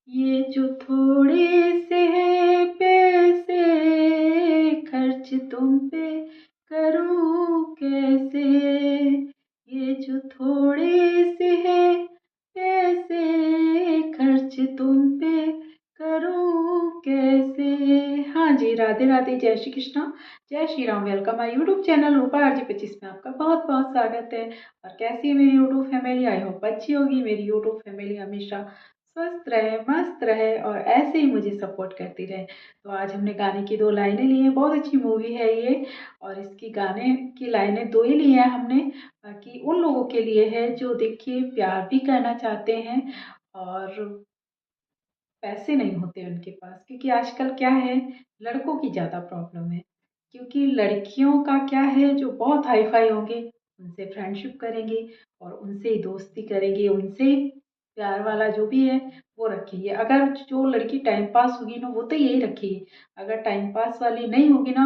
ये जो थोड़े से हैं पैसे खर्च तुम पे करूं कैसे। ये जो थोड़े से हैं पैसे खर्च तुम पे करूं कैसे। हाँ जी, राधे राधे, जय श्री कृष्णा, जय Shri Ram. Welcome my YouTube channel Rupa RJ25 में आपका बहुत बहुत स्वागत है। और कैसी है मेरी यूट्यूब फैमिली? आई होप अच्छी होगी। मेरी यूट्यूब फैमिली हमेशा स्वस्थ रहे, मस्त रहे और ऐसे ही मुझे सपोर्ट करती रहे। तो आज हमने गाने की दो लाइनें ली हैं। बहुत अच्छी मूवी है ये और इसकी गाने की लाइनें दो ही ली हैं हमने। बाकी उन लोगों के लिए है जो देखिए प्यार भी करना चाहते हैं और पैसे नहीं होते उनके पास, क्योंकि आजकल क्या है, लड़कों की ज़्यादा प्रॉब्लम है। क्योंकि लड़कियों का क्या है, जो बहुत हाई फाई होंगे उनसे फ्रेंडशिप करेंगे और उनसे ही दोस्ती करेंगे, उनसे ही प्यार वाला जो भी है वो रखेंगे। अगर जो लड़की टाइम पास होगी ना वो तो यही रखेगी, अगर टाइम पास वाली नहीं होगी ना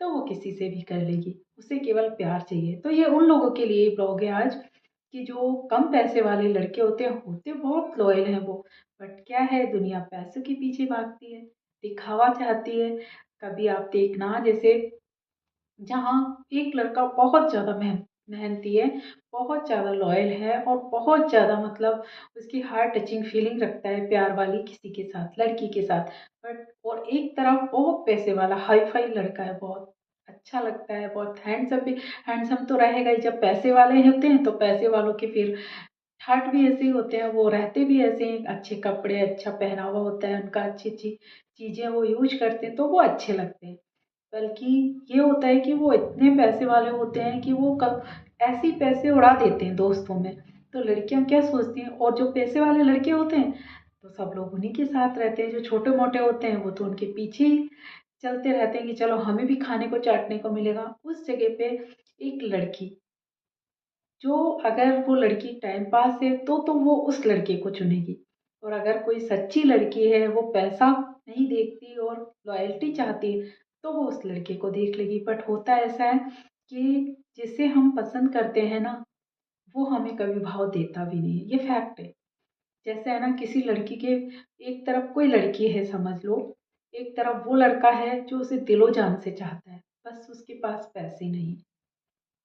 तो वो किसी से भी कर लेगी, उसे केवल प्यार चाहिए। तो ये उन लोगों के लिए ब्लॉग है आज कि जो कम पैसे वाले लड़के होते बहुत लॉयल हैं वो, बट क्या है, दुनिया पैसों के पीछे भागती है, दिखावा चाहती है। कभी आप देखना, जैसे जहाँ एक लड़का बहुत ज़्यादा मेहनती है, बहुत ज़्यादा लॉयल है और बहुत ज़्यादा मतलब उसकी हार्ट टचिंग फीलिंग रखता है प्यार वाली किसी के साथ, लड़की के साथ, बट और एक तरफ बहुत पैसे वाला हाई फाई लड़का है, बहुत अच्छा लगता है, बहुत हैंडसम भी। हैंडसम तो रहेगा ही, जब पैसे वाले होते हैं तो पैसे वालों के फिर ठाट भी ऐसे ही होते हैं, वो रहते भी ऐसे हैं, अच्छे कपड़े, अच्छा पहनावा होता है उनका, अच्छी अच्छी चीज़ें वो यूज करते हैं तो वो अच्छे लगते हैं। बल्कि ये होता है कि वो इतने पैसे वाले होते हैं कि वो कब ऐसे ही पैसे उड़ा देते हैं दोस्तों में। तो लड़कियां क्या सोचती हैं, और जो पैसे वाले लड़के होते हैं तो सब लोग उन्हीं के साथ रहते हैं, जो छोटे मोटे होते हैं वो तो उनके पीछे ही चलते रहते हैं कि चलो हमें भी खाने को चाटने को मिलेगा। उस जगह पे एक लड़की, जो अगर वो लड़की टाइम पास है तो वो उस लड़के को चुनेगी, और अगर कोई सच्ची लड़की है, वो पैसा नहीं देखती और लॉयल्टी चाहती है तो वो उस लड़के को देख लेगी। बट होता ऐसा है कि जिसे हम पसंद करते हैं ना, वो हमें कभी भाव देता भी नहीं है, ये फैक्ट है। जैसे है ना, किसी लड़की के एक तरफ कोई लड़की है समझ लो, एक तरफ वो लड़का है जो उसे दिलो जान से चाहता है, बस उसके पास पैसे नहीं,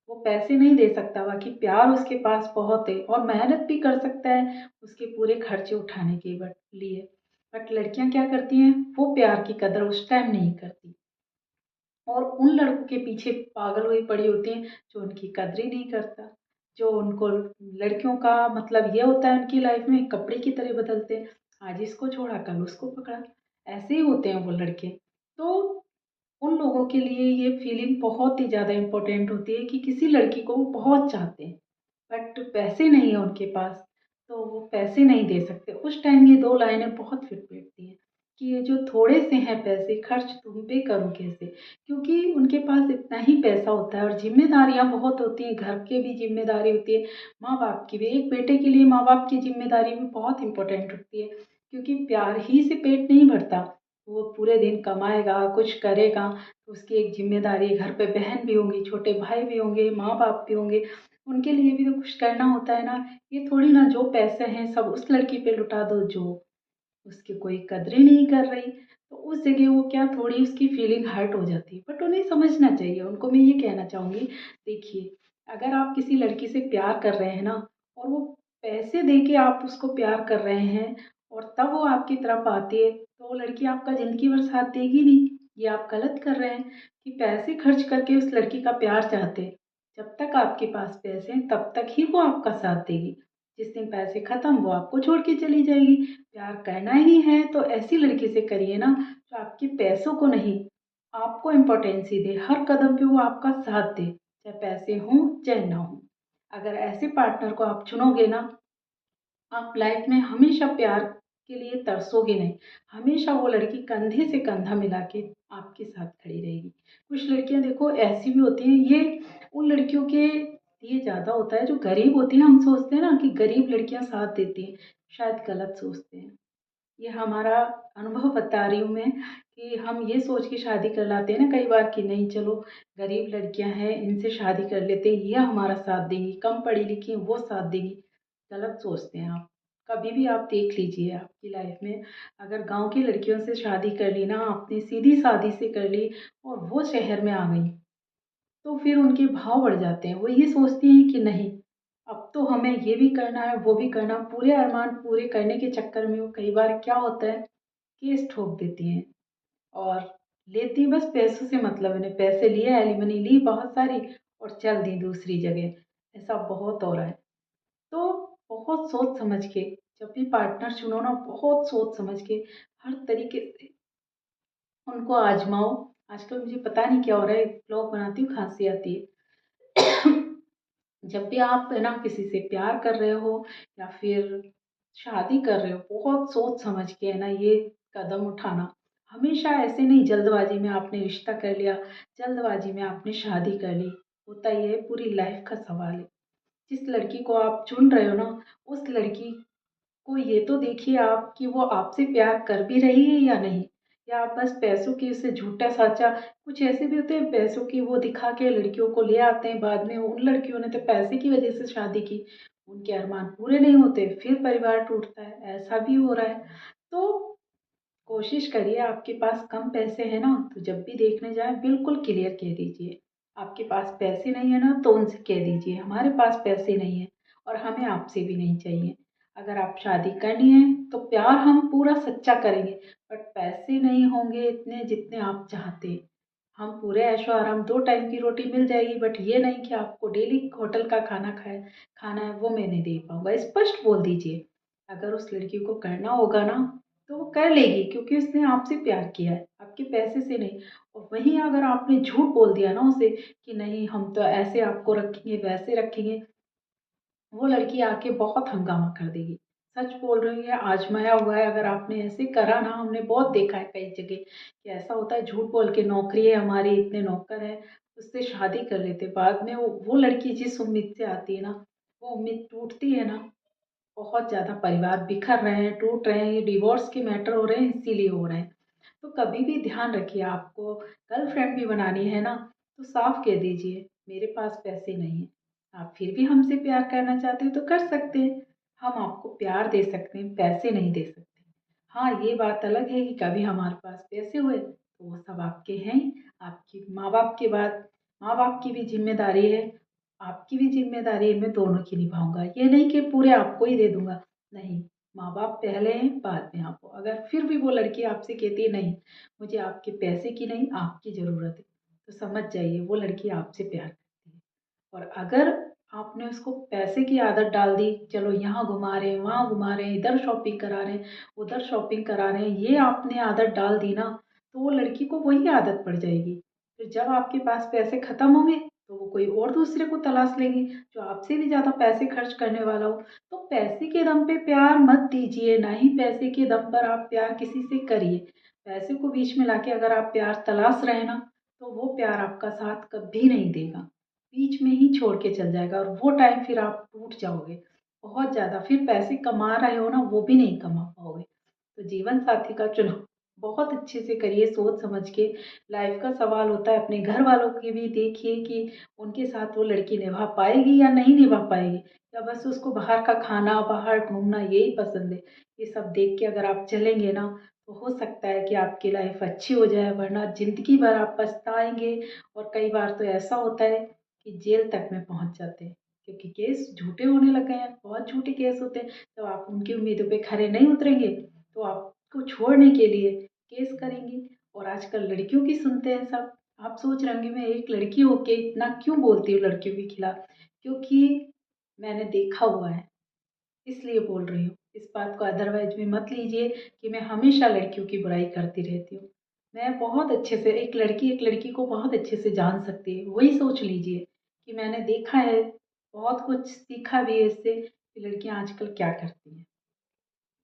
वो पैसे नहीं दे सकता, बाकी प्यार उसके पास बहुत है और मेहनत भी कर सकता है उसके पूरे खर्चे उठाने के लिए। बट लड़कियां क्या करती हैं, वो प्यार की कदर उस टाइम नहीं करती और उन लड़कों के पीछे पागल हुई पड़ी होती हैं जो उनकी कदर ही नहीं करता, जो उनको, लड़कियों का मतलब ये होता है उनकी लाइफ में कपड़े की तरह बदलते हैं, आज इसको छोड़ा कल उसको पकड़ा, ऐसे ही होते हैं वो लड़के। तो उन लोगों के लिए ये फीलिंग बहुत ही ज़्यादा इम्पोर्टेंट होती है कि किसी लड़की को वो बहुत चाहते हैं, बट पैसे नहीं है उनके पास, तो वो पैसे नहीं दे सकते। उस टाइम ये दो लाइनें बहुत फिट बैठती हैं कि ये जो थोड़े से हैं पैसे खर्च तुम पे करूँ कैसे। क्योंकि उनके पास इतना ही पैसा होता है और जिम्मेदारियां बहुत होती हैं, घर की भी जिम्मेदारी होती है, माँ बाप की भी। एक बेटे के लिए माँ बाप की जिम्मेदारी भी बहुत इंपॉर्टेंट होती है, क्योंकि प्यार ही से पेट नहीं भरता, वो पूरे दिन कमाएगा, कुछ करेगा तो उसकी एक जिम्मेदारी, घर पे बहन भी होंगी, छोटे भाई भी होंगे, माँ बाप भी होंगे, उनके लिए भी तो कुछ करना होता है ना। ये थोड़ी ना जो पैसे हैं सब उस लड़की पे लुटा दो जो उसकी कोई कदर ही नहीं कर रही, तो उस जगह वो क्या, थोड़ी उसकी फीलिंग हर्ट हो जाती है। बट उन्हें समझना चाहिए, उनको मैं ये कहना चाहूँगी, देखिए, अगर आप किसी लड़की से प्यार कर रहे हैं ना और वो पैसे दे के आप उसको प्यार कर रहे हैं और तब वो आपकी तरफ आती है, तो वो लड़की आपका ज़िंदगी भर साथ देगी नहीं। ये आप गलत कर रहे हैं कि पैसे खर्च करके उस लड़की का प्यार चाहते हैं। जब तक आपके पास पैसे हैं तब तक ही वो आपका साथ देगी, जिस दिन पैसे खत्म वो आपको छोड़ के चली जाएगी। प्यार करना ही है तो ऐसी लड़की से करिए ना जो आपके पैसों को नहीं, आपको इम्पोर्टेंस ही दे, हर कदम पे वो आपका साथ दे, चाहे पैसे हों चाहे ना हो। अगर ऐसे पार्टनर को आप चुनोगे ना, आप लाइफ में हमेशा प्यार के लिए तरसोगे नहीं, हमेशा वो लड़की कंधे से कंधा मिला के आपके साथ खड़ी रहेगी। कुछ लड़कियां देखो ऐसी भी होती हैं, ये उन लड़कियों के लिए ज़्यादा होता है जो गरीब होती हैं। हम सोचते हैं ना कि गरीब लड़कियां साथ देती हैं, शायद गलत सोचते हैं। ये हमारा अनुभव बता रही हूँ मैं कि हम ये सोच के शादी कर लाते हैं ना कई बार कि नहीं चलो गरीब लड़कियां हैं इनसे शादी कर लेते हैं, ये हमारा साथ देंगी, कम पढ़ी लिखी हैं, वो साथ देंगी। गलत सोचते हैं आप। कभी भी आप देख लीजिए आपकी लाइफ में, अगर गांव की लड़कियों से शादी कर ली ना आपने, सीधी सादी से कर ली और वो शहर में आ गई, तो फिर उनके भाव बढ़ जाते हैं। वो ये सोचती हैं कि नहीं, अब तो हमें ये भी करना है वो भी करना, पूरे अरमान पूरे करने के चक्कर में वो कई बार क्या होता है, केस ठोक देती हैं और लेती बस पैसों से, मतलब इन्हें पैसे लिए, एलिमनी ली बहुत सारी और चल दी दूसरी जगह। ऐसा बहुत हो रहा है। तो बहुत सोच समझ के जब भी पार्टनर चुनो ना, बहुत सोच समझ के हर तरीके से उनको आजमाओ। आजकल मुझे पता नहीं क्या हो रहा है, ब्लॉग बनाती हूँ खांसी आती है। जब भी आप है ना किसी से प्यार कर रहे हो या फिर शादी कर रहे हो, बहुत सोच समझ के है ना ये कदम उठाना। हमेशा ऐसे नहीं जल्दबाजी में आपने रिश्ता कर लिया, जल्दबाजी में आपने शादी कर ली। होता ये है, पूरी लाइफ का सवाल है। जिस लड़की को आप चुन रहे हो ना, उस लड़की को ये तो देखिए आप कि वो आपसे प्यार कर भी रही है या नहीं, या आप बस पैसों की उसे झूठा साचा। कुछ ऐसे भी होते हैं पैसों की वो दिखा के लड़कियों को ले आते हैं, बाद में उन लड़कियों ने तो पैसे की वजह से शादी की, उनके अरमान पूरे नहीं होते, फिर परिवार टूटता है, ऐसा भी हो रहा है। तो कोशिश करिए, आपके पास कम पैसे हैं ना तो जब भी देखने जाए बिल्कुल क्लियर कह दीजिए। आपके पास पैसे नहीं है ना तो उनसे कह दीजिए हमारे पास पैसे नहीं है और हमें आपसे भी नहीं चाहिए। अगर आप शादी करनी है तो प्यार हम पूरा सच्चा करेंगे, बट पैसे नहीं होंगे इतने जितने आप चाहते हैं। हम पूरे ऐशो आराम, 2 टाइम की रोटी मिल जाएगी, बट ये नहीं कि आपको डेली होटल का खाना खाना है, वो मैं नहीं दे पाऊंगा। स्पष्ट बोल दीजिए। अगर उस लड़की को करना होगा ना तो वो कर लेगी, क्योंकि उसने आपसे प्यार किया है, आपके पैसे से नहीं। और वहीं अगर आपने झूठ बोल दिया ना उसे कि नहीं हम तो ऐसे आपको रखेंगे वैसे रखेंगे, वो लड़की आके बहुत हंगामा कर देगी। सच बोल रही है, आजमाया हुआ है। अगर आपने ऐसे करा ना, हमने बहुत देखा है कई जगह कि ऐसा होता है, झूठ बोल के नौकरी है हमारी, इतने नौकर हैं, उससे शादी कर लेते, बाद में वो लड़की जिस उम्मीद से आती है ना, वो उम्मीद टूटती है ना। बहुत ज़्यादा परिवार बिखर रहे हैं, टूट रहे हैं, ये डिवोर्स के मैटर हो रहे हैं, इसीलिए हो रहे हैं। तो कभी भी ध्यान रखिए, आपको गर्लफ्रेंड भी बनानी है ना तो साफ कह दीजिए मेरे पास पैसे नहीं है। आप फिर भी हमसे प्यार करना चाहते हो तो कर सकते हैं, हम आपको प्यार दे सकते हैं, पैसे नहीं दे सकते। हाँ, ये बात अलग है कि कभी हमारे पास पैसे हुए तो वो सब आपके हैं ही। आपकी माँ बाप के बाद माँ बाप की भी जिम्मेदारी है, आपकी भी जिम्मेदारी है, मैं दोनों की निभाऊंगा। ये नहीं कि पूरे आपको ही दे दूंगा, नहीं। माँ बाप पहले हैं, बाद में आप हो। अगर फिर भी वो लड़की आपसे कहती है नहीं, मुझे आपके पैसे की नहीं आपकी ज़रूरत है, तो समझ जाइए वो लड़की आपसे प्यार करती है। और अगर आपने उसको पैसे की आदत डाल दी, चलो यहाँ घुमा रहे हैं वहाँ घुमा रहे हैं, इधर शॉपिंग करा रहे हैं उधर शॉपिंग करा रहे हैं, ये आपने आदत डाल दी ना, तो वो लड़की को वही आदत पड़ जाएगी। फिर जब आपके पास पैसे खत्म होंगे तो वो कोई और दूसरे को तलाश लेगी जो आपसे भी ज़्यादा पैसे खर्च करने वाला हो। तो पैसे के दम पे प्यार मत दीजिए, ना ही पैसे के दम पर आप प्यार किसी से करिए। पैसे को बीच में लाके अगर आप प्यार तलाश रहे हैं ना, तो वो प्यार आपका साथ कभी नहीं देगा, बीच में ही छोड़ के चल जाएगा और वो टाइम फिर आप टूट जाओगे बहुत ज़्यादा। फिर पैसे कमा रहे हो ना वो भी नहीं कमा पाओगे। तो जीवन साथी का चुनाव बहुत अच्छे से करिए, सोच समझ के। लाइफ का सवाल होता है, अपने घर वालों की भी देखिए कि उनके साथ वो लड़की निभा पाएगी या नहीं निभा पाएगी, या बस उसको बाहर का खाना बाहर घूमना यही पसंद है। ये सब देख के अगर आप चलेंगे ना तो हो सकता है कि आपकी लाइफ अच्छी हो जाए, वरना ज़िंदगी भर आप पछताएंगे। और कई बार तो ऐसा होता है कि जेल तक में पहुंच जाते हैं, क्योंकि केस झूठे होने लगे हैं, बहुत झूठे केस होते हैं। तो आप उनकी उम्मीदों पे खरे नहीं उतरेंगे तो आपको छोड़ने के लिए केस करेंगी। और आजकल लड़कियों की सुनते हैं सब। आप सोच रहे होंगे मैं एक लड़की होके इतना क्यों बोलती हूँ लड़कियों के खिलाफ, क्योंकि मैंने देखा हुआ है, इसलिए बोल रही हूँ। इस बात को अदरवाइज में मत लीजिए कि मैं हमेशा लड़कियों की बुराई करती रहती हूँ। मैं बहुत अच्छे से, एक लड़की को बहुत अच्छे से जान सकती है, वही सोच लीजिए कि मैंने देखा है, बहुत कुछ सीखा भी है इससे कि लड़कियां आजकल क्या करती हैं।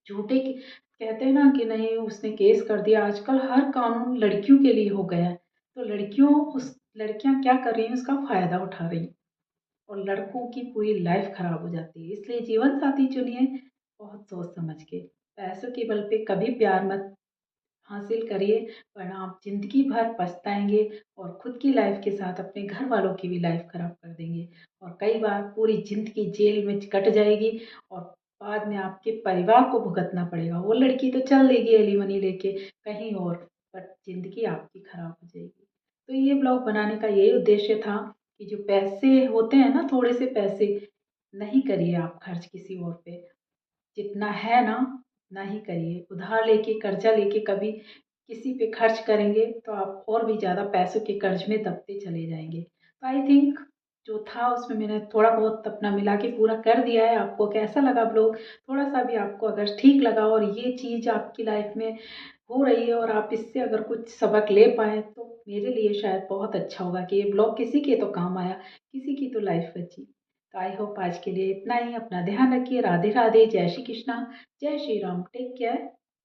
झूठे कहते हैं ना कि नहीं उसने केस कर दिया, आजकल हर कानून लड़कियों के लिए हो गया है। तो लड़कियां क्या कर रही हैं उसका फायदा उठा रही हैं और लड़कों की पूरी लाइफ खराब हो जाती है। इसलिए जीवन साथी चुनिए बहुत सोच समझ के। पैसों के बल पे कभी प्यार मत हासिल करिए, वरना आप जिंदगी भर पछताएंगे और खुद की लाइफ के साथ अपने घर वालों की भी लाइफ खराब कर देंगे। और कई बार पूरी जिंदगी जेल में कट जाएगी और बाद में आपके परिवार को भुगतना पड़ेगा। वो लड़की तो चल देगी एलिमनी लेके कहीं और, बट ज़िंदगी आपकी खराब हो जाएगी। तो ये ब्लॉग बनाने का यही उद्देश्य था कि जो पैसे होते हैं ना, थोड़े से पैसे नहीं करिए आप खर्च किसी और पे। जितना है ना उतना ही करिए। उधार लेके, कर्जा लेके कभी किसी पे खर्च करेंगे तो आप और भी ज़्यादा पैसों के कर्ज में दबते चले जाएंगे। तो आई थिंक जो था उसमें मैंने थोड़ा बहुत अपना मिला के पूरा कर दिया है। आपको कैसा लगा ब्लॉग? थोड़ा सा भी आपको अगर ठीक लगा और ये चीज़ आपकी लाइफ में हो रही है और आप इससे अगर कुछ सबक ले पाए तो मेरे लिए शायद बहुत अच्छा होगा कि ये ब्लॉग किसी के तो काम आया, किसी की तो लाइफ बची। तो आई होप आज के लिए इतना ही। अपना ध्यान रखिए। राधे राधे, जय श्री कृष्णा, जय Shri Ram, take care,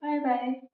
bye bye.